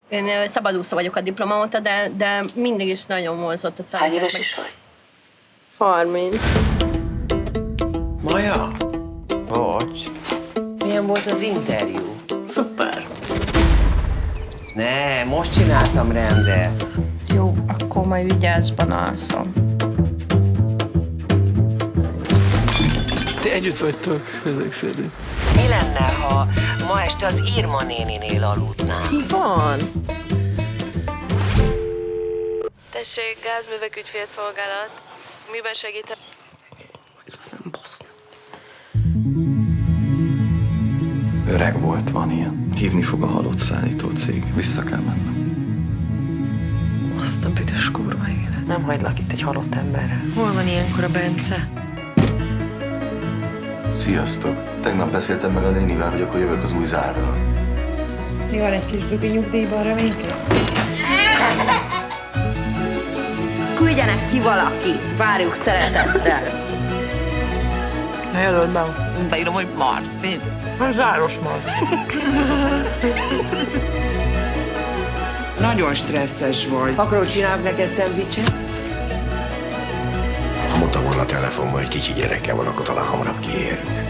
Én szabadúszó vagyok a diploma óta, de mindig is nagyon vonzott a tanítás. Hány éves is vagy? 30. Maja? Bocs. Milyen volt az interjú? Szuper. Ne, most csináltam rendet. Jó, akkor majd vigyázban alszom. Ti együtt vagytok ezek szerint. Mi lenne, ha ma este az Irma néninél aludnál? Mi van? Tessék, gázművek ügyfélszolgálat. Miben segítek? Öreg volt, van ilyen. Hívni fog a halott szállító cég. Vissza kell mennem. Azt a büdös kurva élet. Nem hagylak itt egy halott emberrel. Hol van ilyenkor a Bence? Sziasztok! Tegnap beszéltem meg a nénivel, hogy akkor jövök az új zárral. Mi van, egy kis dugi nyugdíjban reménykedsz? Küldjenek ki valakit, várjuk szeretettel. Ne jelöld be. Beírom, hogy Marci. Záros Marci. Nagyon stresszes vagy. Akarod, csinálok neked szendvicset? Ha mondta volna a telefonban, hogy kicsi gyereke van, akkor talán hamarabb kiérünk.